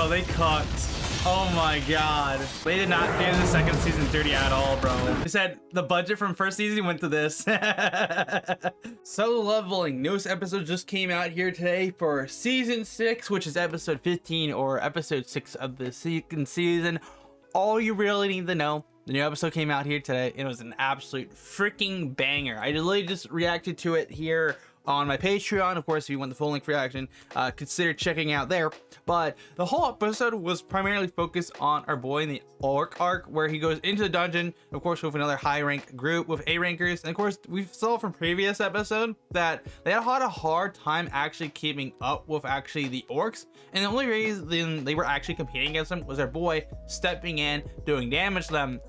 they cooked. Oh my god. They did not do the second season dirty at all, bro. They said the budget from first season went to this. Solo Leveling newest episode just came out here today for season 6, which is episode 15 or episode 6 of the second season. All you really need to know, the new episode came out here today and it was an absolute freaking banger. I literally just reacted to it here on my Patreon. Of course, if you want the full length reaction, consider checking out there. But the whole episode was primarily focused on our boy in the Orc arc, where he goes into the dungeon, of course, with another high rank group with A rankers. And of course, we saw from previous episode that they had a hard time actually keeping up with actually the orcs. And the only reason they were actually competing against them was our boy stepping in, doing damage to them.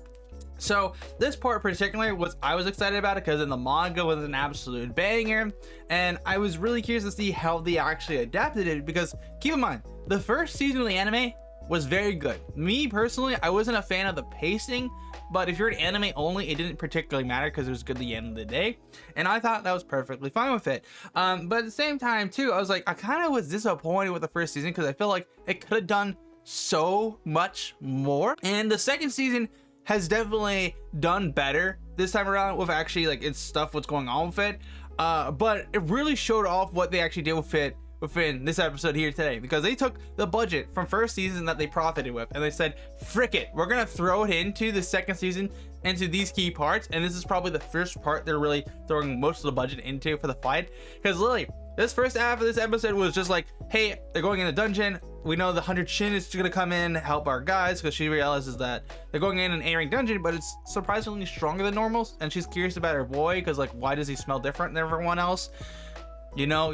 So this part particularly I was excited about it because in the manga was an absolute banger, and I was really curious to see how they actually adapted it, because keep in mind, the first season of the anime was very good. Me personally, I wasn't a fan of the pacing, but if you're an anime only, it didn't particularly matter because it was good at the end of the day, and I thought that was perfectly fine with it. But at the same time too, I was like, I kind of was disappointed with the first season because I feel like it could have done so much more, and the second season has definitely done better this time around with actually like its stuff, what's going on with it, but it really showed off what they actually did with it within this episode here today, because they took the budget from first season that they profited with and they said, frick it, we're gonna throw it into the second season, into these key parts, and this is probably the first part they're really throwing most of the budget into for the fight, because literally this first half of this episode was just like, hey, they're going in the dungeon, we know the 100 Shin is gonna come in, help our guys, because she realizes that they're going in an A-rank dungeon, but it's surprisingly stronger than normal, and she's curious about her boy, because like, why does he smell different than everyone else? You know,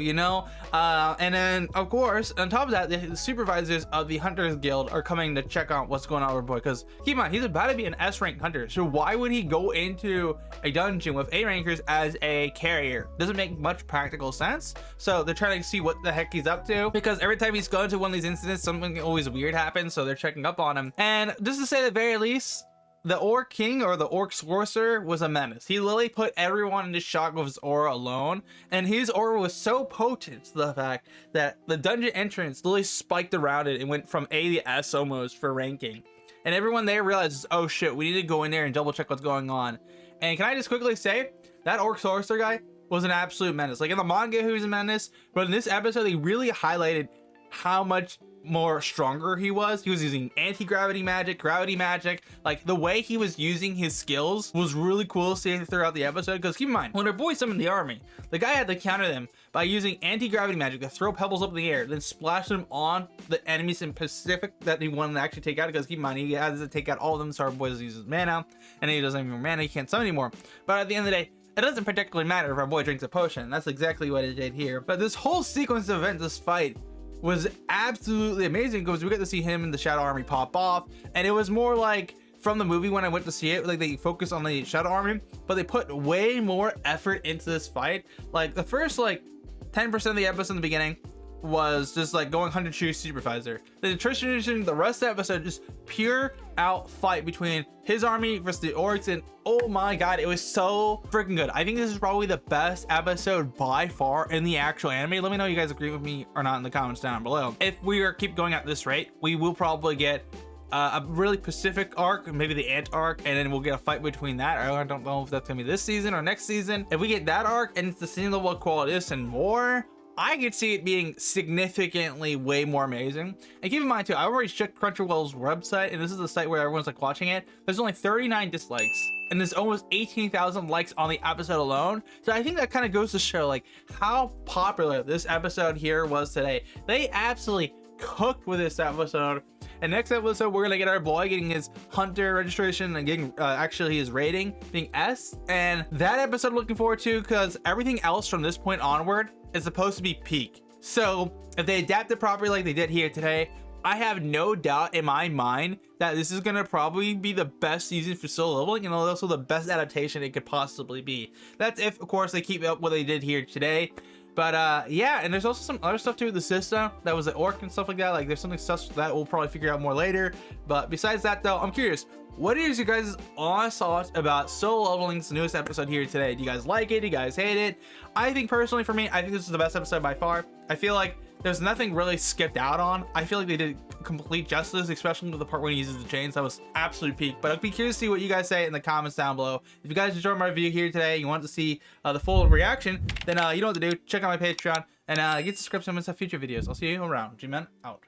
and then of course on top of that, the supervisors of the Hunters Guild are coming to check out what's going on with our boy, because keep in mind, he's about to be an S-rank hunter, so why would he go into a dungeon with A rankers as a carrier? Doesn't make much practical sense. So they're trying to see what the heck he's up to, because every time he's going to one of these incidents, something always weird happens, so they're checking up on him. And just to say the very least, the Orc King or the Orc Sorcerer was a menace. He literally put everyone into shock with his aura alone, and his aura was so potent to the fact that the dungeon entrance literally spiked around it and went from A to S almost for ranking. And everyone there realizes, oh shit, we need to go in there and double check what's going on. And can I just quickly say, that Orc Sorcerer guy was an absolute menace. Like in the manga, he was a menace, but in this episode, they really highlighted how much more stronger he was. He was using anti-gravity magic, gravity magic. Like the way he was using his skills was really cool to see throughout the episode, because keep in mind, when our boy summoned the army, the guy had to counter them by using anti-gravity magic to throw pebbles up in the air, then splash them on the enemies in Pacific that he wanted to actually take out, because keep in mind, he has to take out all of them, so our boy uses mana, and he doesn't have any more mana, he can't summon anymore. But at the end of the day, it doesn't particularly matter if our boy drinks a potion. That's exactly what it did here. But this whole sequence of events, this fight, was absolutely amazing, because we get to see him and the Shadow Army pop off, and it was more like from the movie when I went to see it, like they focused on the Shadow Army, but they put way more effort into this fight. Like the first like 10% of the episode in the beginning was just like going 100 shoe supervisor. The transition, the rest of the episode, just pure out fight between his army versus the orcs, and oh my god, it was so freaking good. I think this is probably the best episode by far in the actual anime. Let me know if you guys agree with me or not in the comments down below. If we keep going at this rate, we will probably get a really Pacific arc, maybe the Ant arc, and then we'll get a fight between that. I don't know if that's gonna be this season or next season. If we get that arc and it's the same level of quality and more, I could see it being significantly way more amazing. And keep in mind too, I already checked Crunchyroll's website, and this is the site where everyone's like watching it. There's only 39 dislikes, and there's almost 18,000 likes on the episode alone. So I think that kind of goes to show like how popular this episode here was today. They absolutely cooked with this episode. And next episode, we're gonna get our boy getting his hunter registration and getting actually his rating being S. And that episode I'm looking forward to, because everything else from this point onward is supposed to be peak. So if they adapt it properly like they did here today, I have no doubt in my mind that this is gonna probably be the best season for solo leveling, and also the best adaptation it could possibly be. That's if, of course, they keep up what they did here today. But yeah, and there's also some other stuff too with the system that was the orc and stuff like that. Like there's something stuff that we'll probably figure out more later. But besides that though, I'm curious, what is your guys' honest thoughts about Solo Leveling's newest episode here today? Do you guys like it? Do you guys hate it? I think personally for me, I think this is the best episode by far. I feel like There's nothing really skipped out on. I feel like they did complete justice, especially with the part when he uses the chains. That was absolute peak. But I'd be curious to see what you guys say in the comments down below. If you guys enjoyed my review here today, you want to see the full reaction, then you know what to do. Check out my Patreon and get subscribed to some future videos. I'll see you around. GMAN out.